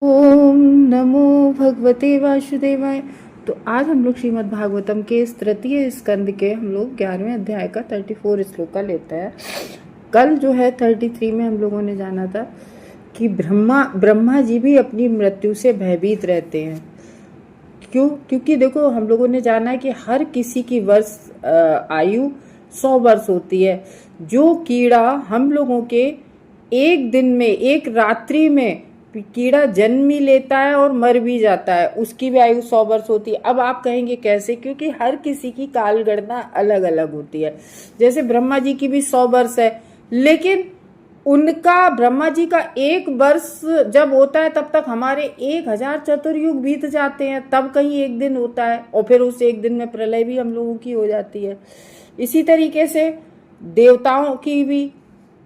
ओम नमो भगवते वासुदेवाय। तो आज हम लोग श्रीमद् भागवतम के इस तृतीय स्कंद के हम लोग 11वें अध्याय का 34 श्लोक का लेते हैं। कल जो है 33 में हम लोगों ने जाना था कि ब्रह्मा जी भी अपनी मृत्यु से भयभीत रहते हैं। क्यों? क्योंकि देखो, हम लोगों ने जाना है कि हर किसी की आयु 100 वर्ष होती है। जो कीड़ा हम लोगों के एक दिन में, एक रात्रि में कीड़ा जन्म ही लेता है और मर भी जाता है, उसकी भी आयु 100 वर्ष होती है। अब आप कहेंगे कैसे? क्योंकि हर किसी की काल गणना अलग अलग होती है। जैसे ब्रह्मा जी की भी 100 वर्ष है, लेकिन उनका, ब्रह्मा जी का 1 वर्ष जब होता है तब तक हमारे 1000 चतुर्युग बीत जाते हैं, तब कहीं एक दिन होता है, और फिर उस एक दिन में प्रलय भी हम लोगों की हो जाती है। इसी तरीके से देवताओं की भी,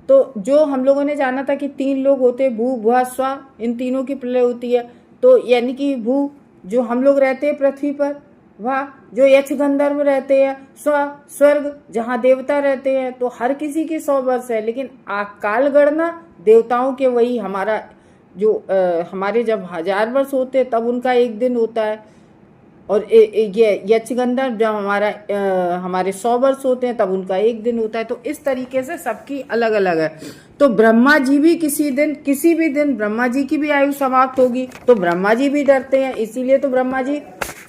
तो जो हम लोगों ने जाना था कि 3 लोग होते, भू भुआ स्वा, इन तीनों की प्रलय होती है। तो यानी कि भू जो हम लोग रहते हैं पृथ्वी पर, वह जो यक्ष गंधर्व रहते हैं, स्वर्ग जहाँ देवता रहते हैं, तो हर किसी की 100 वर्ष है। लेकिन काल गणना देवताओं के वही हमारा जो हमारे जब 1000 वर्ष होते तब उनका एक दिन होता है, और ये यक्ष गंधर्व जब हमारे 100 वर्ष होते हैं तब उनका एक दिन होता है। तो इस तरीके से सबकी अलग अलग है। तो ब्रह्मा जी भी किसी भी दिन ब्रह्मा जी की भी आयु समाप्त होगी, तो ब्रह्मा जी भी डरते हैं। इसीलिए तो ब्रह्मा जी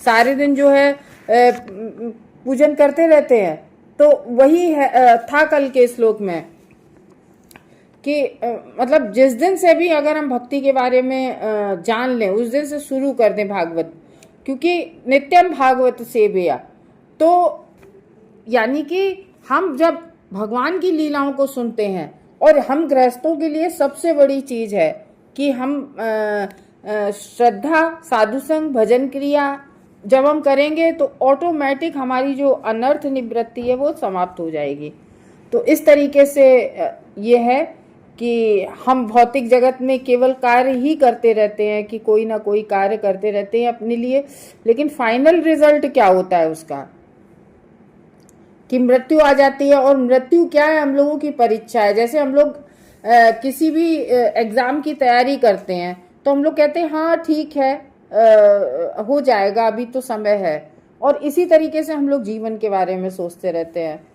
सारे दिन जो है पूजन करते रहते हैं। तो वही है, था कल के श्लोक में कि मतलब जिस दिन से भी अगर हम भक्ति के बारे में जान लें, उस दिन से शुरू कर दें भागवत, क्योंकि नित्यम भागवत सेवया। तो यानी कि हम जब भगवान की लीलाओं को सुनते हैं, और हम गृहस्थों के लिए सबसे बड़ी चीज है कि हम श्रद्धा, साधु संग, भजन क्रिया जब हम करेंगे तो ऑटोमेटिक हमारी जो अनर्थ निवृत्ति है वो समाप्त हो जाएगी। तो इस तरीके से ये है कि हम भौतिक जगत में केवल कार्य ही करते रहते हैं, कि कोई ना कोई कार्य करते रहते हैं अपने लिए, लेकिन फाइनल रिजल्ट क्या होता है उसका, कि मृत्यु आ जाती है। और मृत्यु क्या है? हम लोगों की परीक्षा है। जैसे हम लोग किसी भी एग्जाम की तैयारी करते हैं, तो हम लोग कहते हैं हाँ ठीक है, हो जाएगा, अभी तो समय है। और इसी तरीके से हम लोग जीवन के बारे में सोचते रहते हैं।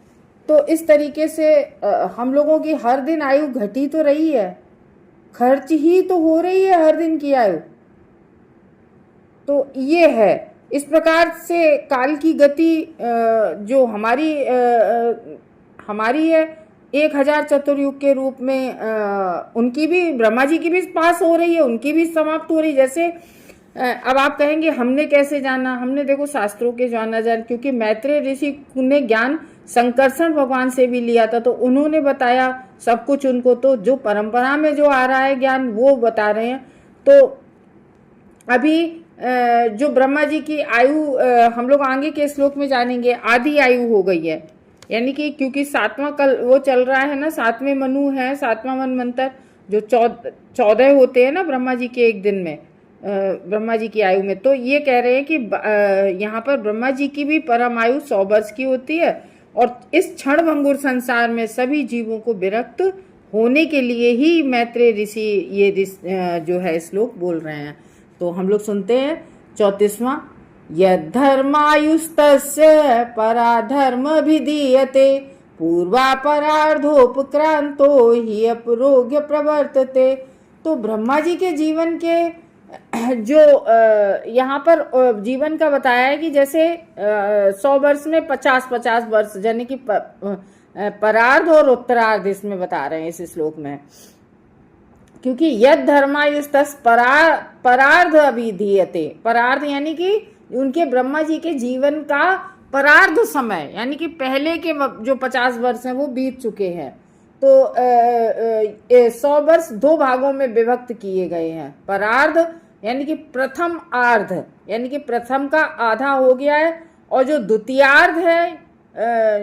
तो इस तरीके से हम लोगों की हर दिन आयु घटी तो रही है, खर्च ही तो हो रही है हर दिन की आयु। तो ये है, इस प्रकार से काल की गति जो हमारी है 1000 चतुर्युग के रूप में, उनकी भी, ब्रह्मा जी की भी पास हो रही है, उनकी भी समाप्त हो रही है। जैसे अब आप कहेंगे हमने कैसे जाना? हमने देखो शास्त्रों के जाना जान, क्योंकि मैत्रेय ऋषि ने ज्ञान संकर्षण भगवान से भी लिया था, तो उन्होंने बताया सब कुछ उनको। तो जो परंपरा में जो आ रहा है ज्ञान वो बता रहे हैं। तो अभी जो ब्रह्मा जी की आयु हम लोग आगे के श्लोक में जानेंगे, आधी आयु हो गई है। यानी कि क्योंकि 7वां कल वो चल रहा है ना, 7वें मनु है, 7वां मनवंतर, जो 14 होते हैं ना ब्रह्मा जी के एक दिन में, ब्रह्मा जी की आयु में। तो ये कह रहे हैं कि यहाँ पर ब्रह्मा जी की भी परम आयु 100 वर्ष की होती है, और इस क्षण भंगुर संसार में सभी जीवों को विरक्त होने के लिए ही मैत्रेय ऋषि ये जो है श्लोक बोल रहे हैं। तो हम लोग सुनते हैं 34वां। यद्धर्मायुस्तस्य पराधर्म विधीयते पूर्वापरार्धोपक्रांतो हि अपरोग्य प्रवर्तते। तो ब्रह्मा जी के जीवन के जो यहाँ पर जीवन का बताया है कि जैसे 100 वर्ष में 50-50 वर्ष, यानी कि परार्ध और उत्तरार्ध इसमें बता रहे हैं इस श्लोक में। क्योंकि यद धर्मायुस्तस् परार्ध अभिधीयते, परार्ध यानी कि उनके ब्रह्मा जी के जीवन का परार्ध समय, यानी कि पहले के जो 50 वर्ष हैं वो बीत चुके हैं। तो 100 वर्ष 2 भागों में विभक्त किए गए हैं। परार्ध यानी कि प्रथम आर्ध, यानी कि प्रथम का आधा हो गया है, और जो द्वितीयार्ध है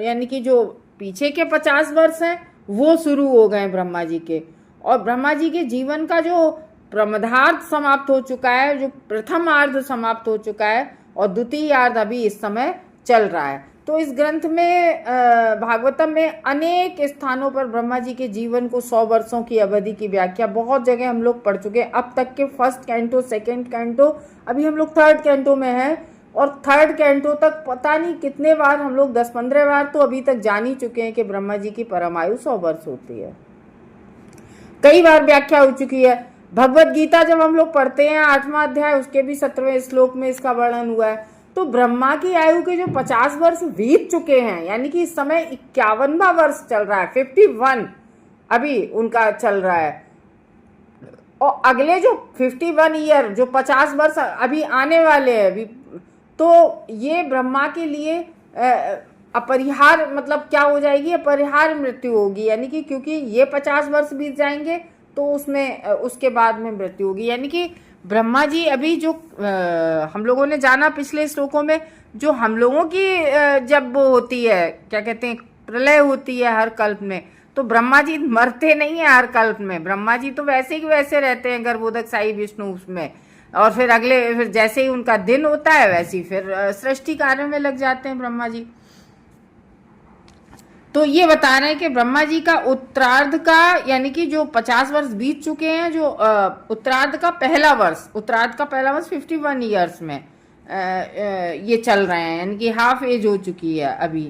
यानी कि जो पीछे के 50 वर्ष हैं वो शुरू हो गए ब्रह्मा जी के। और ब्रह्मा जी के जीवन का जो प्रमदार्ध समाप्त हो चुका है, जो प्रथम आर्ध समाप्त हो चुका है, और द्वितीय आर्ध अभी इस समय चल रहा है। तो इस ग्रंथ में भागवतम में अनेक स्थानों पर ब्रह्मा जी के जीवन को 100 वर्षों की अवधि की व्याख्या बहुत जगह हम लोग पढ़ चुके हैं। अब तक के फर्स्ट कैंटो, सेकंड कैंटो, अभी हम लोग थर्ड कैंटो में हैं और थर्ड कैंटो तक पता नहीं कितने बार हम लोग 10-15 बार तो अभी तक जान ही चुके हैं कि ब्रह्मा जी की परमायु 100 वर्ष होती है। कई बार व्याख्या हो चुकी है। भगवत गीता जब हम लोग पढ़ते हैं 8वां अध्याय, उसके भी 17वें श्लोक में इसका वर्णन हुआ है। तो ब्रह्मा की आयु के जो 50 वर्ष बीत चुके हैं, यानी कि इस समय 51वां वर्ष चल रहा है, 51 अभी उनका चल रहा है, और अगले जो 51 ईयर, जो 50 वर्ष अभी आने वाले हैं अभी, तो ये ब्रह्मा के लिए अपरिहार्य, मतलब क्या हो जाएगी, अपरिहार्य मृत्यु होगी। यानी कि क्योंकि ये 50 वर्ष बीत जाएंगे तो उसमें उसके बाद में मृत्यु होगी। यानी कि ब्रह्मा जी अभी जो हम लोगों ने जाना पिछले श्लोकों में, जो हम लोगों की जब वो होती है, क्या कहते हैं, प्रलय होती है हर कल्प में, तो ब्रह्मा जी मरते नहीं है हर कल्प में। ब्रह्मा जी तो वैसे ही वैसे रहते हैं गर्भोदक साई विष्णु उसमें, और फिर जैसे ही उनका दिन होता है वैसे ही फिर सृष्टि कार्य में लग जाते हैं ब्रह्मा जी। तो ये बता रहे हैं कि ब्रह्मा जी का उत्तरार्ध का, यानी कि जो 50 वर्ष बीत चुके हैं, जो उत्तरार्ध का पहला वर्ष 51 ईयर्स में ये चल रहे हैं, यानी कि हाफ एज हो चुकी है अभी।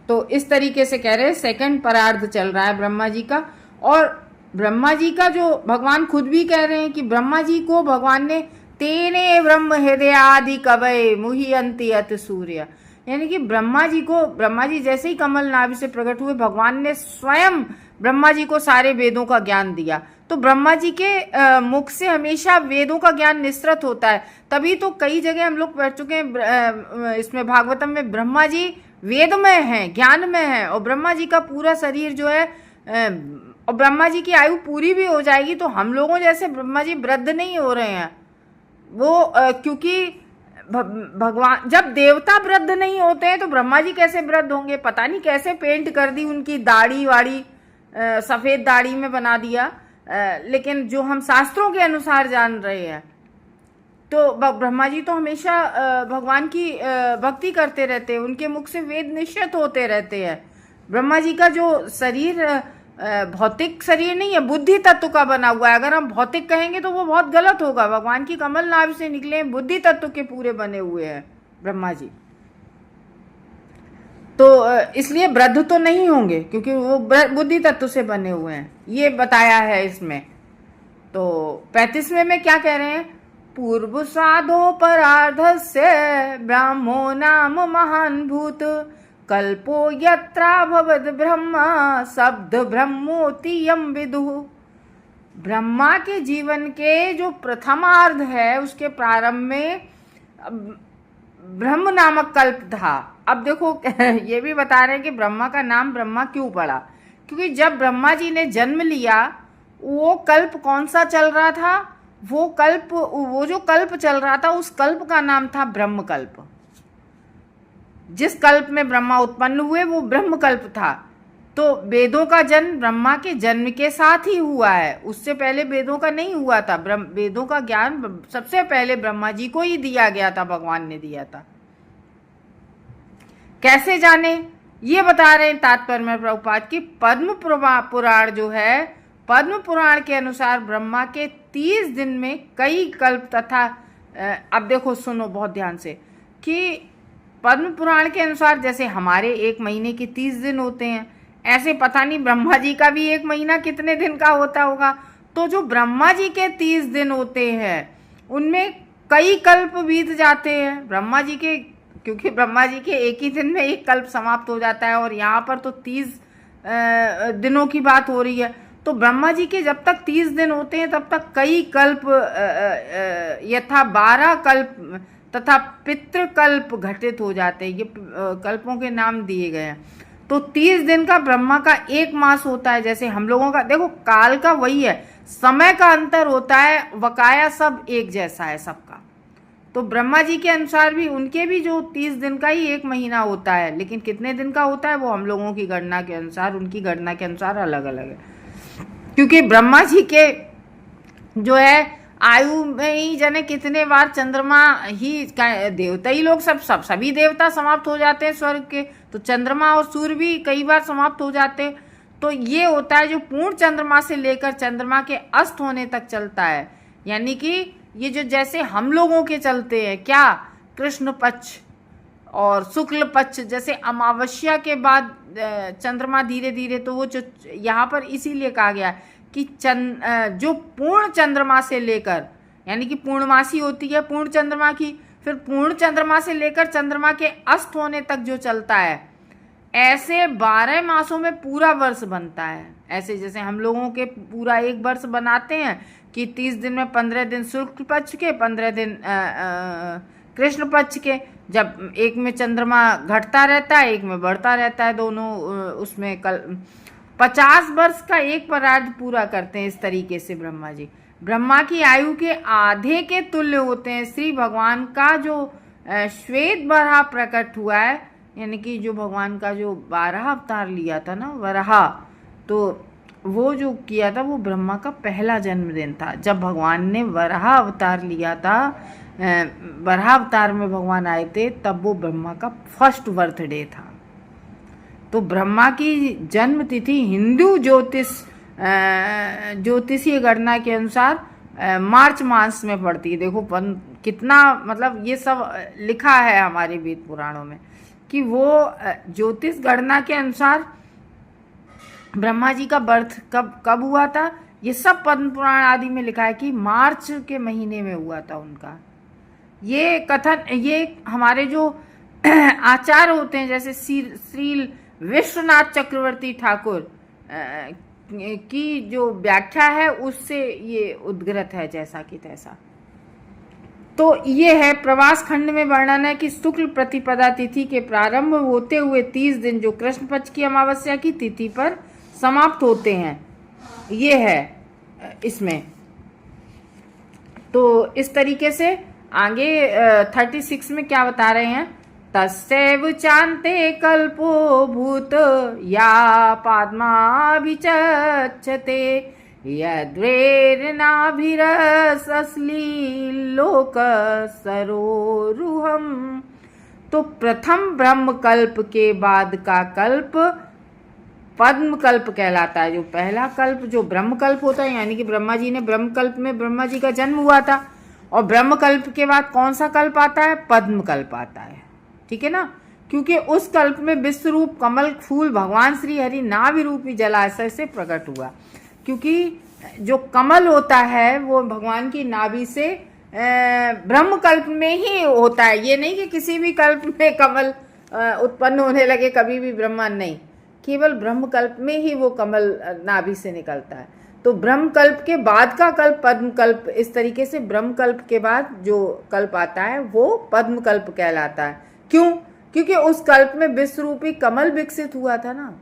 तो इस तरीके से कह रहे हैं सेकंड परार्ध चल रहा है ब्रह्मा जी का। और ब्रह्मा जी का जो भगवान खुद भी कह रहे हैं कि ब्रह्मा जी को भगवान ने तेने ब्रह्म हृदय आदि कवय मुह्यन्ति अत सूर्य, यानी कि ब्रह्मा जी जैसे ही कमल नाभि से प्रकट हुए, भगवान ने स्वयं ब्रह्मा जी को सारे वेदों का ज्ञान दिया। तो ब्रह्मा जी के मुख से हमेशा वेदों का ज्ञान निसृत होता है। तभी तो कई जगह हम लोग पढ़ चुके हैं इसमें भागवतम में ब्रह्मा जी वेदमय हैं, ज्ञानमय हैं, और ब्रह्मा जी का पूरा शरीर जो है, और ब्रह्मा जी की आयु पूरी भी हो जाएगी तो हम लोगों जैसे ब्रह्मा जी वृद्ध नहीं हो रहे हैं। वो क्योंकि भगवान, जब देवता वृद्ध नहीं होते हैं तो ब्रह्मा जी कैसे वृद्ध होंगे? पता नहीं कैसे पेंट कर दी उनकी दाढ़ी वाड़ी, सफेद दाढ़ी में बना दिया, लेकिन जो हम शास्त्रों के अनुसार जान रहे हैं तो ब्रह्मा जी तो हमेशा भगवान की भक्ति करते रहते हैं, उनके मुख से वेद निश्चित होते रहते हैं। ब्रह्मा जी का जो शरीर भौतिक शरीर नहीं है, बुद्धि तत्व का बना हुआ है। अगर हम भौतिक कहेंगे तो वो बहुत गलत होगा। भगवान की कमल नाभ से निकले बुद्धि तत्व के पूरे बने हुए हैं ब्रह्मा जी, तो इसलिए वृद्ध तो नहीं होंगे क्योंकि वो बुद्धि तत्व से बने हुए हैं, ये बताया है इसमें। तो 35वें में क्या कह रहे हैं? पूर्व साधो परार्धस्य ब्राह्मो नाम महान भूत कल्पो यत्रा भवद ब्रह्मा शब्द ब्रह्मोति यम विदुः। ब्रह्मा के जीवन के जो प्रथमार्ध है उसके प्रारंभ में ब्रह्म नामक कल्प था। अब देखो ये भी बता रहे हैं कि ब्रह्मा का नाम ब्रह्मा क्यों पड़ा, क्योंकि जब ब्रह्मा जी ने जन्म लिया वो कल्प कौन सा चल रहा था? वो जो कल्प चल रहा था उस कल्प का नाम था ब्रह्म कल्प। जिस कल्प में ब्रह्मा उत्पन्न हुए वो ब्रह्म कल्प था। तो वेदों का जन्म ब्रह्मा के जन्म के साथ ही हुआ है, उससे पहले वेदों का नहीं हुआ था। वेदों का ज्ञान सबसे पहले ब्रह्मा जी को ही दिया गया था, भगवान ने दिया था। कैसे जाने ये बता रहे हैं तात्पर्य में प्रभुपाद की पद्म पुराण जो है, पद्म पुराण के अनुसार ब्रह्मा के 30 दिन में कई कल्प तथा अब देखो सुनो बहुत ध्यान से कि पद्म पुराण के अनुसार जैसे हमारे 1 महीने के 30 दिन होते हैं, ऐसे पता नहीं ब्रह्मा जी का भी 1 महीना कितने दिन का होता होगा। तो जो ब्रह्मा जी के 30 दिन होते हैं उनमें कई कल्प बीत जाते हैं ब्रह्मा जी के, क्योंकि ब्रह्मा जी के एक ही दिन में एक कल्प समाप्त हो जाता है और यहाँ पर तो 30 दिनों की बात हो रही है। तो ब्रह्मा जी के जब तक 30 दिन होते हैं तब तक कई कल्प यथा 12 कल्प तथा पितृकल्प घटित हो जाते हैं। ये कल्पों के नाम दिए गए हैं। तो 30 दिन का ब्रह्मा का 1 मास होता है। जैसे हम लोगों का देखो काल का वही है, समय का अंतर होता है, बकाया सब एक जैसा है सबका। तो ब्रह्मा जी के अनुसार भी उनके भी जो 30 दिन का ही 1 महीना होता है, लेकिन कितने दिन का होता है वो हम लोगों की गणना के अनुसार, उनकी गणना के अनुसार अलग अलग है। क्योंकि ब्रह्मा जी के जो है आयु में ही जाने कितने बार चंद्रमा ही देवता ही लोग सभी देवता समाप्त हो जाते हैं स्वर्ग के, तो चंद्रमा और सूर्य भी कई बार समाप्त हो जाते हैं। तो ये होता है जो पूर्ण चंद्रमा से लेकर चंद्रमा के अस्त होने तक चलता है, यानी कि ये जो जैसे हम लोगों के चलते हैं क्या, कृष्ण पक्ष और शुक्ल पक्ष, जैसे अमावस्या के बाद चंद्रमा धीरे धीरे, तो वो जो यहाँ पर इसीलिए कहा गया कि जो पूर्ण चंद्रमा से लेकर, यानी कि पूर्णमासी होती है पूर्ण चंद्रमा की, फिर पूर्ण चंद्रमा से लेकर चंद्रमा के अस्त होने तक जो चलता है, ऐसे 12 मासों में पूरा वर्ष बनता है। ऐसे जैसे हम लोगों के पूरा एक वर्ष बनाते हैं कि 30 दिन में 15 दिन शुक्ल पक्ष के, 15 दिन कृष्ण पक्ष के, जब एक में चंद्रमा घटता रहता है एक में बढ़ता रहता है, दोनों उसमें 50 वर्ष का एक परार्ध पूरा करते हैं। इस तरीके से ब्रह्मा जी ब्रह्मा की आयु के आधे के तुल्य होते हैं। श्री भगवान का जो श्वेत वराह प्रकट हुआ है, यानी कि जो भगवान का जो 12 अवतार लिया था ना वराह, तो वो जो किया था वो ब्रह्मा का पहला जन्मदिन था। जब भगवान ने वराह अवतार लिया था, वराह अवतार में भगवान आए थे, तब वो ब्रह्मा का फर्स्ट बर्थडे था। तो ब्रह्मा की जन्म तिथि हिंदू ज्योतिषीय गणना के अनुसार मार्च मास में पड़ती है। देखो कितना, मतलब ये सब लिखा है हमारे वेद पुराणों में कि वो ज्योतिष गणना के अनुसार ब्रह्मा जी का बर्थ कब हुआ था, ये सब पद्म पुराण आदि में लिखा है कि मार्च के महीने में हुआ था उनका। ये कथन, ये हमारे जो आचार्य होते हैं, जैसे श्री विश्वनाथ चक्रवर्ती ठाकुर की जो व्याख्या है उससे ये उद्गृत है जैसा कि तैसा। तो ये है प्रवास खंड में वर्णन है कि शुक्ल प्रतिपदा तिथि के प्रारंभ होते हुए 30 दिन जो कृष्ण पक्ष की अमावस्या की तिथि पर समाप्त होते हैं, ये है इसमें। तो इस तरीके से आगे 36 में क्या बता रहे हैं, तस्यैव चान्ते कल्पो भूत या पाद्माभिचक्षते यद्वैर्नाभिरसश्लीलोक सरोरुहम। तो प्रथम ब्रह्म कल्प के बाद का कल्प पद्म कल्प कहलाता है। जो पहला कल्प जो ब्रह्म कल्प होता है, यानी कि ब्रह्मा जी ने ब्रह्म कल्प में ब्रह्मा जी का जन्म हुआ था, और ब्रह्म कल्प के बाद कौन सा कल्प आता है, पद्म कल्प आता है। ठीक है ना, क्योंकि उस कल्प में विश्व रूप कमल फूल भगवान श्री हरि नाभि रूपी जलाशय से प्रकट हुआ। क्योंकि जो कमल होता है वो भगवान की नाभि से ब्रह्म कल्प में ही होता है। ये नहीं कि किसी भी कल्प में कमल उत्पन्न होने लगे, कभी भी ब्रह्मा नहीं, केवल ब्रह्म कल्प में ही वो कमल नाभि से निकलता है। तो ब्रह्म कल्प के बाद का कल्प पद्म कल्प। इस तरीके से ब्रह्म कल्प के बाद जो कल्प आता है वो पद्म कल्प कहलाता है। क्यों? क्योंकि उस कल्प में विश्व रूपी कमल विकसित हुआ था ना।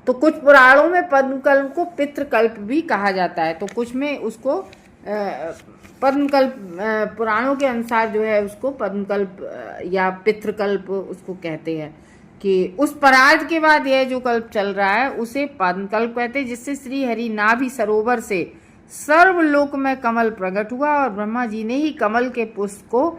तो कुछ पुराणों में पद्म कल्प को पितृकल्प भी कहा जाता है, तो कुछ में उसको पद्म कल्प, पुराणों के अनुसार जो है उसको पद्म कल्प या पितृकल्प उसको कहते हैं। कि उस परार्ध के बाद यह जो कल्प चल रहा है उसे पद्म कल्प कहते हैं, जिससे श्री हरि नाभि सरोवर से सर्वलोक में कमल प्रकट हुआ। और ब्रह्मा जी ने ही कमल के पुष्प को,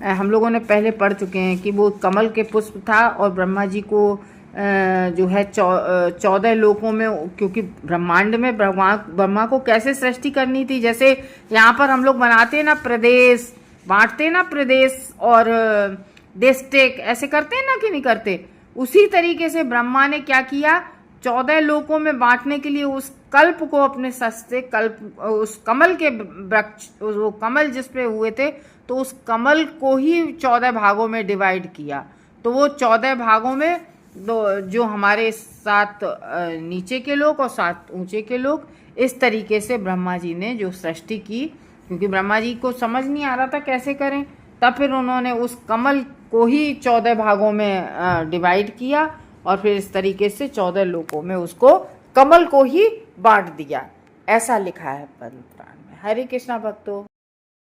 हम लोगों ने पहले पढ़ चुके हैं कि वो कमल के पुष्प था, और ब्रह्मा जी को जो है 14 लोकों में, क्योंकि ब्रह्मांड में ब्रह्मा को कैसे सृष्टि करनी थी, जैसे यहाँ पर हम लोग बनाते हैं ना प्रदेश, बांटते ना प्रदेश और डिस्ट्रिक्ट, ऐसे करते हैं ना कि नहीं करते, उसी तरीके से ब्रह्मा ने क्या किया, 14 लोकों में बांटने के लिए उस कल्प को अपने सस्ते कल्प, उस कमल के वृक्ष, वो कमल जिस पे हुए थे, तो उस कमल को ही 14 भागों में डिवाइड किया। तो वो 14 भागों में जो हमारे 7 नीचे के लोग और 7 ऊंचे के लोग, इस तरीके से ब्रह्मा जी ने जो सृष्टि की, क्योंकि ब्रह्मा जी को समझ नहीं आ रहा था कैसे करें, तब फिर उन्होंने उस कमल को ही 14 भागों में डिवाइड किया, और फिर इस तरीके से 14 लोकों में उसको कमल को ही बांट दिया। ऐसा लिखा है पद्म पुराण में। हरे कृष्णा भक्तों।